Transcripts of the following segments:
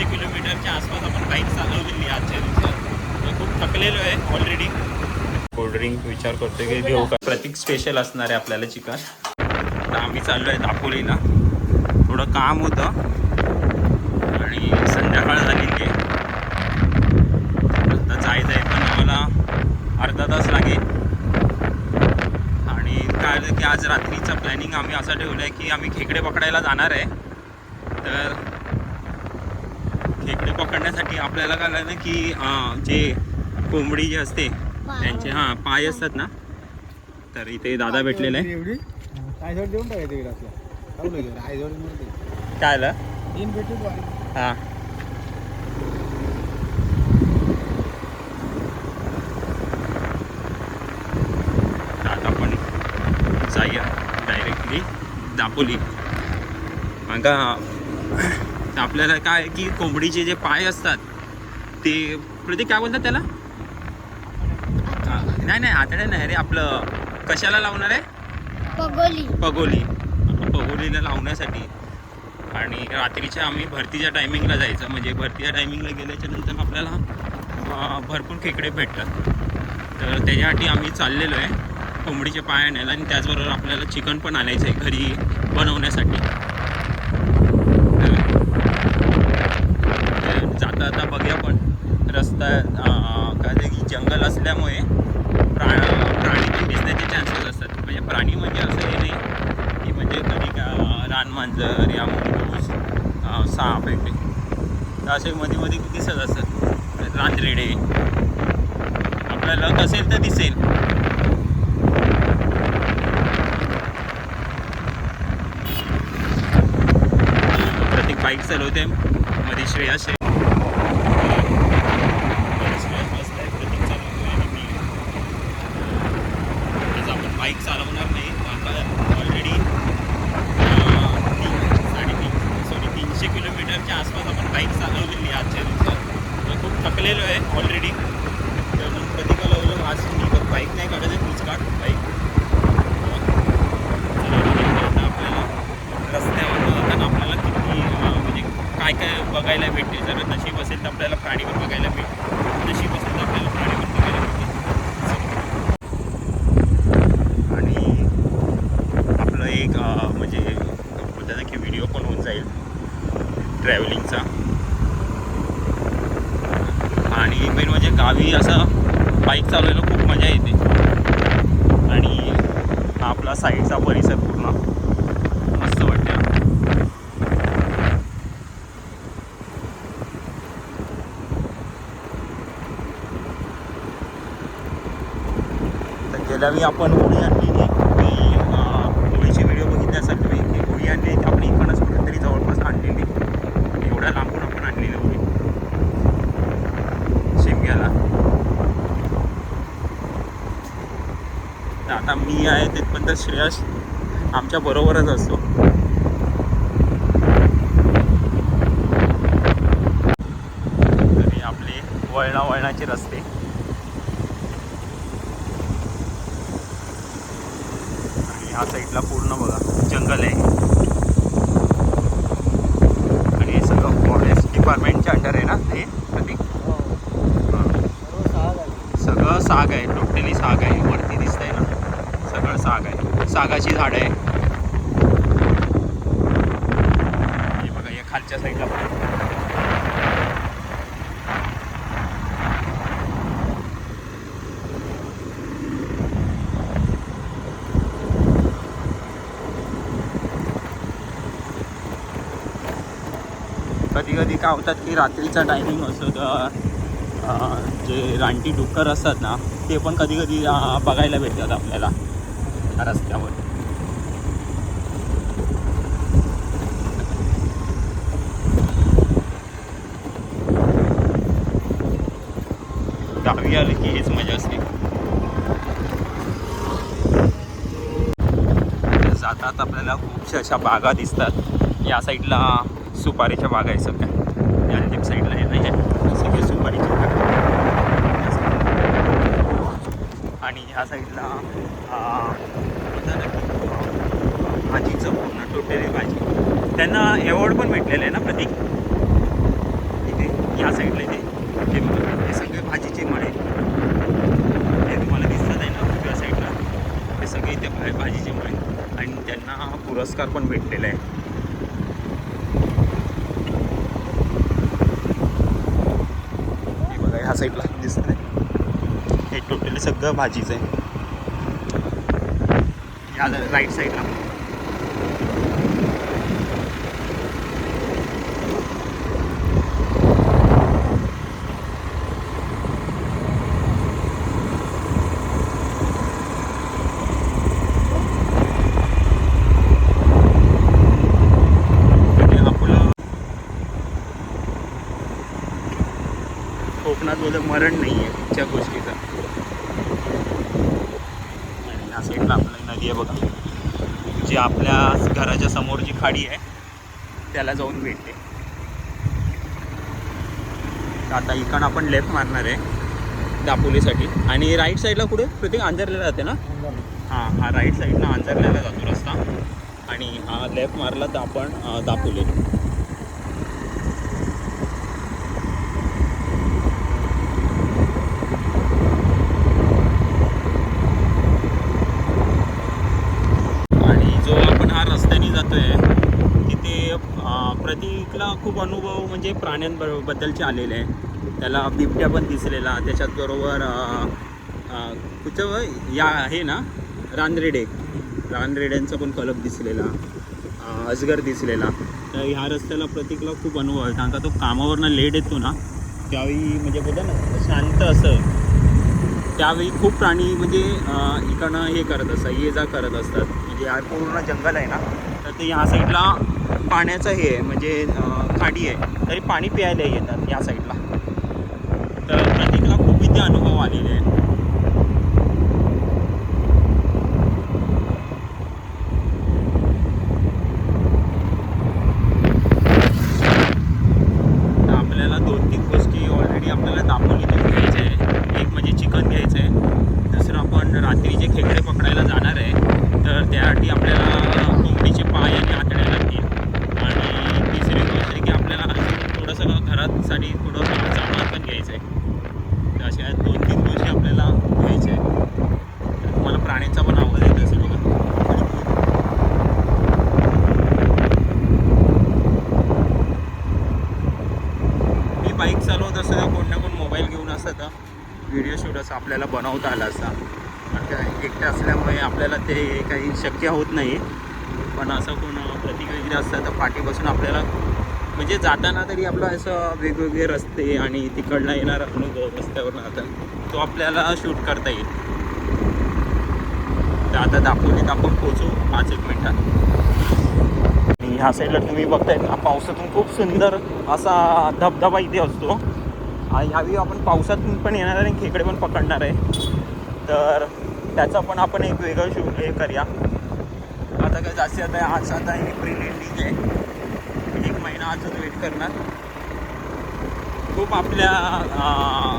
किलोमीटरच्या आसपास आपण बाईक चालवलेली आजच्या दिवसात. खूप थकलेलो आहे ऑलरेडी. कोल्ड्रिंक विचार करतोय की घेऊ का. प्रतीक स्पेशल असणार आहे आपल्याला चिकन. तर आम्ही चाललो आहे दापोलीला. थोडं काम होतं आणि संध्याकाळ झालेली आहे. आता जायचं आहे पण आम्हाला अर्धा तास लागेल. आणि काय आलं की आज रात्रीचं प्लॅनिंग आम्ही असं ठेवलं आहे की आम्ही खेकडे पकडायला जाणार आहे. तर खेकडे पकडण्यासाठी आपल्याला काय झालं की जे कोंबडी जे असते त्यांचे पाय असतात ना. तर इथे दादा भेटलेला आहे. काय आलं हां आता आपण जाऊया डायरेक्टली दापोली. का आपल्याला काय की कोंबडीचे जे पाय असतात ते प्रतीक काय बोलतात त्याला. नाही आतड्या नाही रे. आपलं कशाला लावणार आहे. पगोलीला लावण्यासाठी. आणि रात्रीच्या आम्ही भरतीच्या टायमिंगला जायचं. म्हणजे भरतीच्या टायमिंगला गेल्याच्या नंतर आपल्याला भरपूर खेकडे भेटतात. तर त्याच्यासाठी आम्ही चाललेलो आहे कोंबडीचे पाय आणायला. आणि त्याचबरोबर आपल्याला चिकन पण आणायचं आहे घरी बनवण्यासाठी. जाता बघूया पण रस्ता काय की जंगल असल्यामुळे प्राणी पण दिसण्याचे चान्सेस असतात. म्हणजे प्राणी म्हणजे असं हे नाही की म्हणजे कधी का रानमांजर या मुंगूस साप वगैरे तर असे मध्ये दिसत असतात. रानरेडे आपल्याला लक असेल तर दिसेल. प्रत्येक बाईक चालवते मध्ये श्रेयस बाईक चालवणार नाही. आता ऑलरेडी 300 किलोमीटरच्या आसपास आपण बाईक चालवलेली आजच्या दिवसात. तर खूप थकलेलो आहे ऑलरेडी. तर मग कधी लावलं आज मी तर बाईक नाही काढायचं. तूच काढ बाईक. आपल्याला रस्त्यावर जाताना आपल्याला किती म्हणजे काय बघायला भेटते. जर नशीब असेल तर आपल्याला प्राणी पण बघायला भेटते. नशीब असेल तर आपल्याला प्राणी पण बघायला भेटते. एक म्हणजे बोलतात की व्हिडिओ पण होऊन जाईल ट्रॅव्हलिंगचा. आणि मेन म्हणजे गावी असं बाईक चालवायला खूप मजा येते. आणि आपला साईडचा परिसर पूर्ण मस्त वाटते. तर गेल्या वेळी आपण होळी आणली होळीची व्हिडिओ बघितल्यासारखी की होळी आणली आपण इकडनंच कुठेतरी जवळपास आणलेली. एवढ्या लांबून आपण आणलेली होळी शिमग्याला. तर आता मी आहे तिथपर्यंत श्रेयस आमच्या बरोबरच असतो. तरी आपले वळणाचे रस्ते. ह्या साईडला पूर्ण बघा जंगल आहे. आणि हे सगळं फॉरेस्ट डिपार्टमेंटच्या अंडर आहे ना ते प्रतीक. सगळं साग आहे. टोटली साग आहे. वरती दिसतंय ना सगळं साग आहे. सागाची झाडं आहे. हे बघा या खालच्या साईडला पण कधी काय होतात की रात्रीचा टायमिंग असतो तर जे रानटी डुक्कर असतात ना ते पण कधी बघायला भेटतात आपल्याला रस्त्यावर. गावी आले की हेच मजा असते. जातात आपल्याला खूपशा अशा बागा दिसतात. या साईडला सुपारीच्या बागा आहे सगळ्या. या साईडला आहे ना हे सगळे सुपारीच्या बागा. आणि ह्या साईडला भाजीचं पूर्ण टोटली भाजी. त्यांना अवॉर्ड पण भेटलेलं आहे ना प्रतीक. या साईडला हे बघा, हे सगळे भाजीचे मळे हे तुम्हाला दिसत आहे ना उजव्या साईडला, हे सगळे इथे भाजीचे मळे आणि त्यांना पुरस्कार पण भेटलेला आहे. हे बघा ह्या साईडला दिसत आहे, हे टोटली सगळं भाजीचं आहे. या राईट साईडला कोकणात बोलत मरण नाही आहे कुठच्या गोष्टीचं. आणि या साईडला आपल्याला नदी आहे बघा, जी आपल्या घराच्या समोर जी खाडी आहे त्याला जाऊन भेटते. आता इकडं आपण लेफ्ट मारणार आहे दापोलीसाठी आणि राईट साईडला कुठे प्रत्येक अंजरला जाते ना. हां, हा राईट साईडला अंजरल्याला जातो रस्ता आणि हा लेफ्ट मारला तर आपण दापोली. प्रतीकला खूप अनुभव म्हणजे प्राण्यांबद्दलचे आलेले आहे. त्याला बिबट्या पण दिसलेला, त्याच्यात बरोबर कुठं या आहे ना रानरेड्यांचा पण कलप दिसलेला, अजगर दिसलेला. तर ह्या रस्त्याला प्रतीकला खूप अनुभव आहे, कारण का तो कामावरनं लेट येतो ना त्यावेळी म्हणजे बोलतो ना शांत असं, त्यावेळी खूप प्राणी म्हणजे इकडनं हे करत असतात, ये जा करत असतात. म्हणजे या पूर्ण जंगल आहे ना, तर ते ह्या साईडला पाण्याचं हे आहे म्हणजे खाडी आहे, तरी पाणी प्यायला येतात या साईडला. तर प्रतीकला खूप इथे अनुभव आलेले आहे. तर आपल्याला 2-3 गोष्टी ऑलरेडी आपल्याला दापोलीतून घ्यायचं आहे. एक म्हणजे चिकन घ्यायचं आहे, दुसरं आपण रात्रीचे खेकडे पकडायला जाणार आहे, तर त्यासाठी आपल्याला कोंबडीचे पाय आणि आतड्या लागतील. आणि तिसरी गोष्ट आहे की आपल्याला थोडंसं घरासाठी थोडं सामान पण घ्यायचं आहे. तर अशा 2-3 गोष्टी आपल्याला घ्यायच्या आहे. तर तुम्हाला प्राण्यांचा पण आवाज येत असेल बघा. मी बाईक चालवत असतं कोण ना कोण मोबाईल घेऊन असतं तर व्हिडिओ शूट असं आपल्याला बनवता आला असता, कारण एकटे असल्यामुळे आपल्याला ते काही शक्य होत नाही. पण असं कोण प्रतीक वगैरे असतं तर पाठीपासून आपल्याला म्हणजे जाताना तरी आपलं असं वेगवेगळे रस्ते आणि तिकडला येणारा अनुभव रस्त्यावरून आता तो आपल्याला शूट करता येईल. तर आता दापोलीत आपण पोचू 5-1 मिनटात. आणि ह्या साईडला तुम्ही बघताय ना पावसातून खूप सुंदर असा धबधबा इथे असतो. ह्यावेळी आपण पावसातून पण येणार आहे आणि खेकडे पण पकडणार आहे, तर त्याचं पण आपण एक वेगळं शूट हे करूया. आता काय जास्त आता आज आता एप्रिल एंडिंग आहे, 1 महिना अजून वेट करणार. खूप आपल्या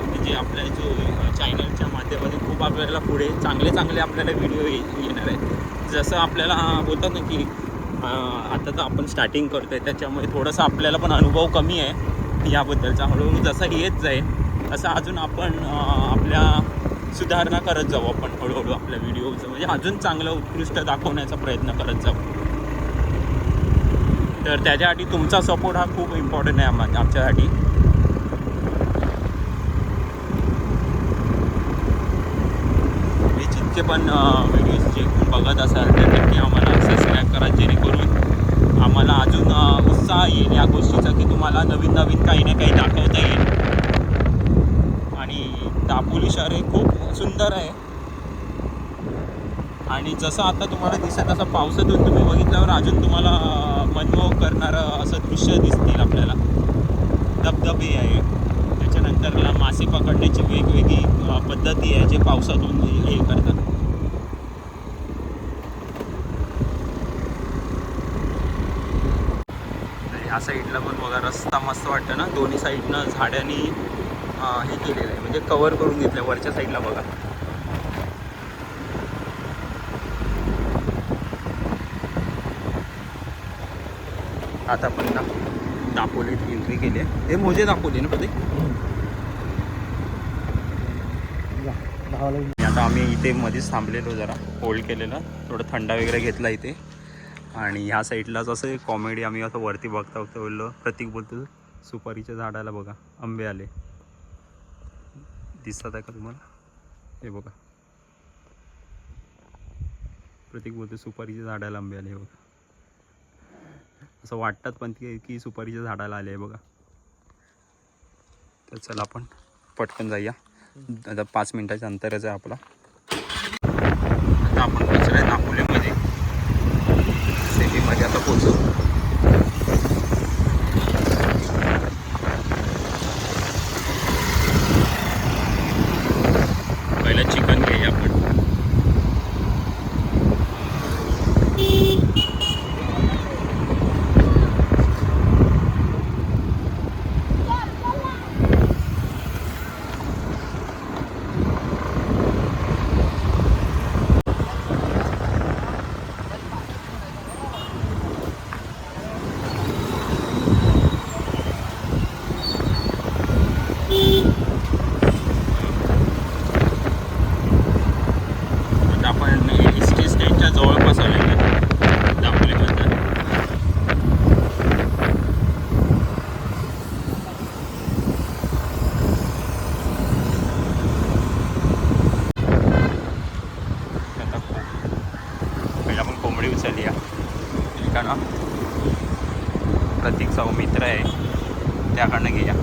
म्हणजे आपल्या जो चॅनलच्या माध्यमातून खूप आपल्याला पुढे चांगले आपल्याला व्हिडिओ येणार आहे. जसं आपल्याला बोलतात ना की आता तर आपण स्टार्टिंग करतो आहे, त्याच्यामुळे थोडंसं आपल्याला पण अनुभव कमी आहे याबद्दलचा. हळूहळू जसं येत जाईल असं अजून आपण आपल्या सुधारणा करत जाऊ. आपण हळूहळू आपल्या व्हिडिओचं म्हणजे अजून चांगलं उत्कृष्ट दाखवण्याचा प्रयत्न करत जाऊ. तर त्याच्यासाठी तुमचा सपोर्ट हा खूप इम्पॉर्टंट आहे आमच्यासाठी. हे जितके पण व्हिडिओज जे बघत असाल तर नक्की आम्हाला सबस्क्राईब करा, जेणेकरून आम्हाला अजून उत्साह येईल या गोष्टीचा की तुम्हाला नवीन काही ना काही दाखवता येईल. आणि दापोली शहर हे खूप सुंदर आहे आणि जसं आता तुम्हाला दिसत असं पावसातून तुम्ही बघितल्यावर अजून तुम्हाला मनमोहक करणारं असं दृश्य दिसतील आपल्याला. धबधबे आहे, त्याच्यानंतरला मासे पकडण्याची वेगवेगळी पद्धती आहे जे पावसातून हे करतात. ह्या साईडला पण बघा रस्ता मस्त वाटतं ना, दोन्ही साईडनं झाडांनी हे केलेलं आहे म्हणजे कव्हर करून घेतलं. वरच्या साईडला बघा आता पण ना दापोलीत एंट्री केली आहे. हे मोजे दापोली ना प्रतीक. आता आम्ही इथे मध्येच थांबलेलो, जरा होल्ड केलेलं, थोडं थंडा वगैरे घेतला इथे. आणि ह्या साईडलाच असं कॉमेडी आम्ही असं वरती बघता बघता बोललो. प्रतीक बोलतो सुपारीच्या झाडाला बघा आंबे आले, दिसतात आहे का तुम्हाला? हे बघा, प्रतीक बोलतो सुपारीच्या झाडाला आंबे आले बघा. असं वाटतात पण की सुपारीच्या झाडाला आले आहे बघा. तर चला आपण पटकन जाऊया. आता 5 मिनिटाच्या अंतरच आहे आपला. आता आपण पोचलो आहे दापोलीमध्ये, सेमीमध्ये आता पोचू. पहिलं चिकन घेऊया आपण. प्रतीकचा मित्र आहे त्याकडनं घ्या.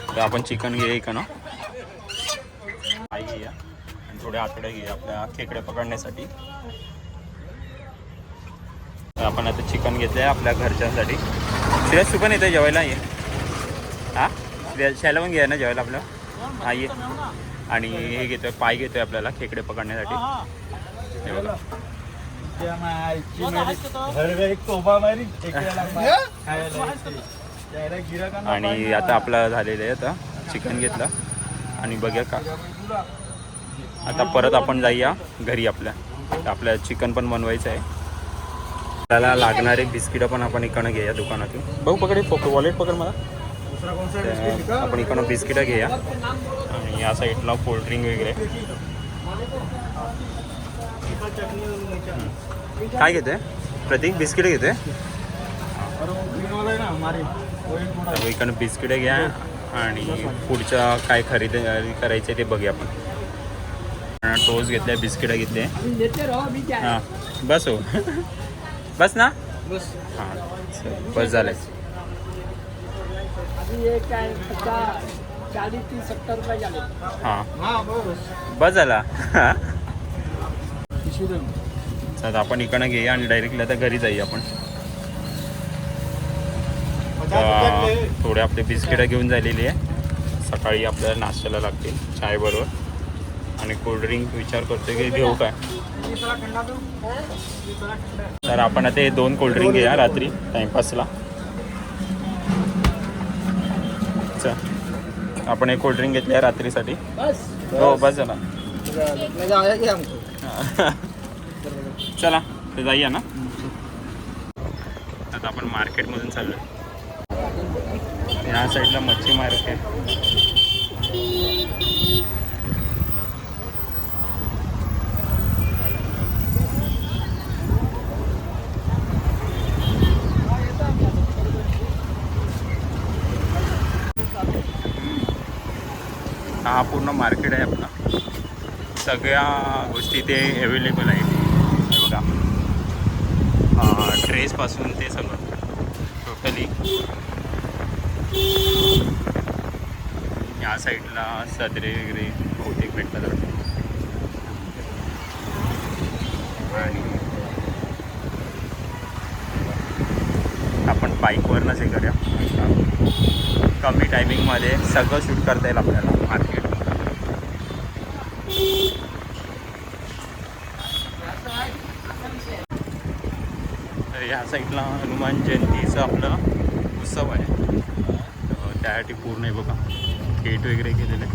तर आपण चिकन घेऊया का ना, आई घेऊया आणि थोडे आतडे घेऊया आपल्या खेकडे पकडण्यासाठी. तर आपण आता चिकन घेतलं आहे आपल्या घरच्यांसाठी. श्रेयस तू पण येतं जेवायला ये. हां शायला पण घ्या ना जेवायला आपलं. हा ये. आणि हे घेतोय, पाय घेतोय आपल्याला खेकडे पकडण्यासाठी. हे बघा आणि आता आपलं झालेलं आहे. आता चिकन घेतलं आणि बघूया का आता परत आपण जाऊया घरी. आपल्या चिकन पण बनवायचं आहे. त्याला लागणारे बिस्किटं पण आपण इकडनं घेऊया दुकानातून. बघू पकडे वॉलेट पकड मला. आपण इकडनं बिस्किटं घेऊया आणि या साईडला कोल्ड्रिंक वगैरे. काय घेतोय प्रतीक? बिस्किटं घेतोय. इकडनं बिस्किटं घ्या आणि पुढच्या काय खरेदी करायचे ते बघूया आपण. टोस्ट घेतले, बिस्किटं घेतले. हां बस हो बस ना. हां बस झालं. हां बस झाला. चल आपण इकडनं घेऊया आणि डायरेक्टली आता घरी जाऊया आपण. थोडे आपले बिस्किटं घेऊन झालेली आहे. सकाळी आपल्याला नाश्त्याला लागतील चाय बरोबर. आणि कोल्ड्रिंक विचार करतोय की घेऊ काय. तर आपण आता हे 2 कोल्ड्रिंक घेऊया रात्री टाइमपासला. आपण एक कोल्ड्रिंक घेतली आहे रात्रीसाठी. हो बस झाला. चला ते जाऊया ना. आता आपण मार्केटमधून चाललो. या साईडला मच्छी मार्केट. हा पूर्ण मार्केट आहे आपला. सगळ्या गोष्टी ते अवेलेबल आहेत. हे बघा ड्रेसपासून ते सगळं टोटली. या साईडला सदरे वगैरे बहुतेक भेटतात. आणि आपण बाईकवरनंच हे करूया. कमी टायमिंगमध्ये सगळं शूट करता येईल आपल्याला मार्केट. तर ह्या साईडला हनुमान जयंतीचं आपलं उत्सव आहे. त्यासाठी पूर्ण आहे बघा गेट वगैरे केलेले.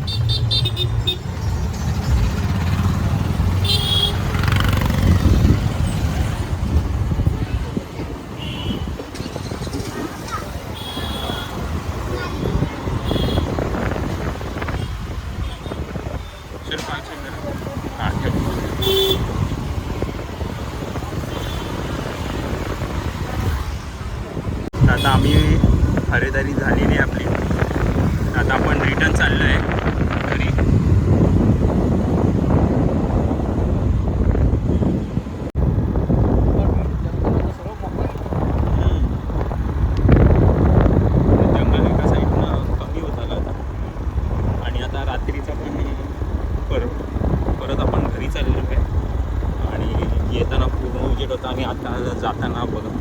हां ठेव. आता आम्ही खरेदारी झालेली आहे आपली. आता आपण रिटर्न चाललो आहे घरी. जंगल एका साईडनं कमी होत आलं आता. आणि आता रात्रीचा पण परत आपण घरी चाललो आहे. आणि येताना पूर्ण उजेड होता आणि आता जाताना बघा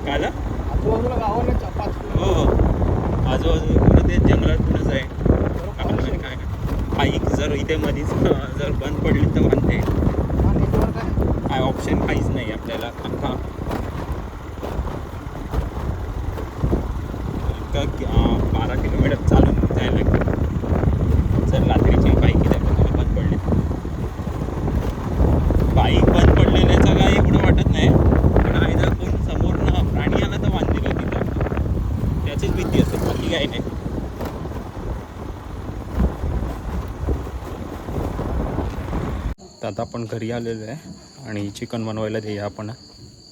काय झालं? आजूबाजूला गाव नाही चपाच. हो आजूबाजूला ते जंगलातूनच आहे. आपण म्हणजे काय बाईक जर इथे मध्येच जर बंद पडली तर बांधते काय ऑप्शन काहीच नाही आपल्याला. अख्खा इतका 12 किलोमीटर चालून जायला लागतं. जर रात्रीची बाईक इथे बंद पडली, बाईक बंद पडलेल्याचं काय एवढं वाटत नाही. पण आहे जर कोण समोरनं प्राणी आला तर बांधलेलं तिथं त्याचीच भीती असते, बाकी काही नाही. तर आता आपण घरी आलेलो आहे आणि चिकन बनवायला देऊया आपण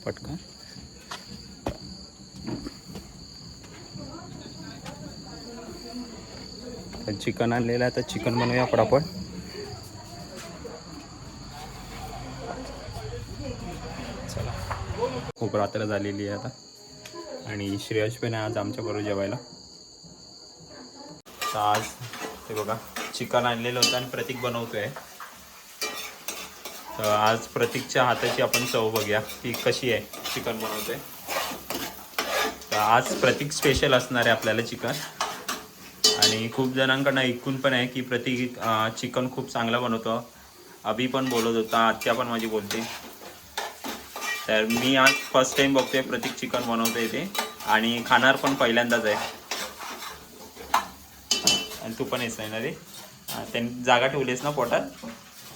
पटकन. चिकन आणलेलं आहे तर चिकन बनवूया पटापट. चला खूप रात्र झालेली आहे आता आणि श्रेयश पण आहे आज आमच्याबरोबर जेवायला. तर आज ते बघा चिकन आणलेलं होतं आणि प्रतीक बनवतोय. तर आज प्रतीकच्या हाताची आपण चव बघूया की कशी आहे चिकन बनवतोय. तर आज प्रतीक स्पेशल असणार आहे आपल्याला चिकन. आणि खूप जणांकडनं ऐकून पण आहे की प्रतीक चिकन खूप चांगलं बनवतो. अभि पण बोलत होता, आत्या पण माझी बोलते. तर मी आज फर्स्ट टाइम बघतोय प्रतीक चिकन बनवतोय ते आणि खाणार पण पहिल्यांदाच आहे. आणि तू पण येस नाही ना रे, त्यांनी जागा ठेवलीस ना पोटात.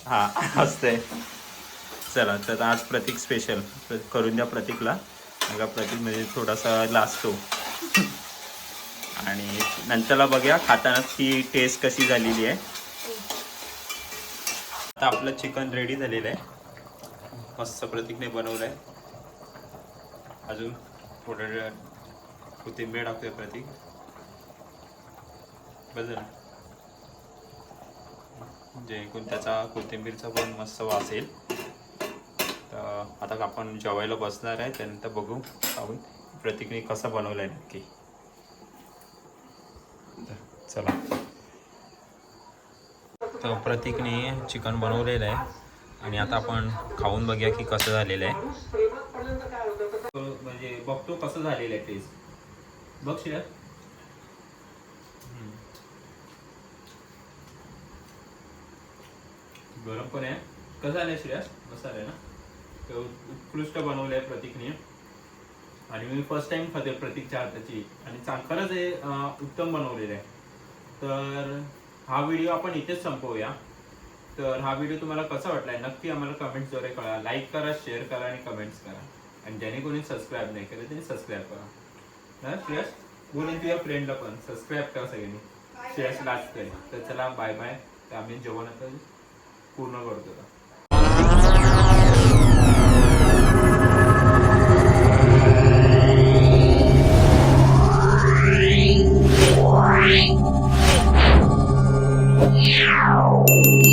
हां असतंय. चला तर आज प्रतीक स्पेशल करून द्या प्रतीकला. बघा प्रतीक म्हणजे थोडासा लाजतो. आणि नंतरला बघूया खाताना ती टेस्ट कशी झालेली आहे. आता आपलं चिकन रेडी झालेलं आहे. मस्त प्रतीकने बनवलं आहे. अजून थोडं कोथिंबीर टाकतोय प्रतीक. बस ना जेणेकरून त्याचा कोथिंबीरचा पण मस्त वास येईल. तर आता आपण जेवायला बसणार आहे. त्यानंतर बघू खाऊन प्रतीकने कसं बनवलं आहे नक्की. चला तर प्रतीकने चिकन बनवलेलं आहे आणि आता आपण खाऊन बघूया की कसं झालेलं आहे. म्हणजे बघतो कसं झालेलं आहे टेस्ट. बघ श्रेया. गरम पण आहे. कसं झालं श्रेया? मस्त आहे ना. तर उत्कृष्ट बनवलं आहे प्रतीकने आणि मी फर्स्ट टाइम खाते प्रतीकच्या हाताची आणि खरंच हे उत्तम बनवलेलं आहे. तर हा व्हिडिओ आपण इथेच संपवूया. तर हा व्हिडिओ तुम्हाला कसा वाटला आहे नक्की आम्हाला कमेंट्सद्वारे कळवा. लाईक करा, शेअर करा आणि कमेंट्स करा. आणि ज्याने कोणी सबस्क्राईब नाही केलं त्यांनी सबस्क्राईब करा. ना श्रेयस बोलून तुझ्या फ्रेंडला पण सबस्क्राईब करा सगळ्यांनी. श्रेयस लास्ट करेल. तर चला बाय बाय. तर आम्ही जेवण आता पूर्ण करतो. Wow.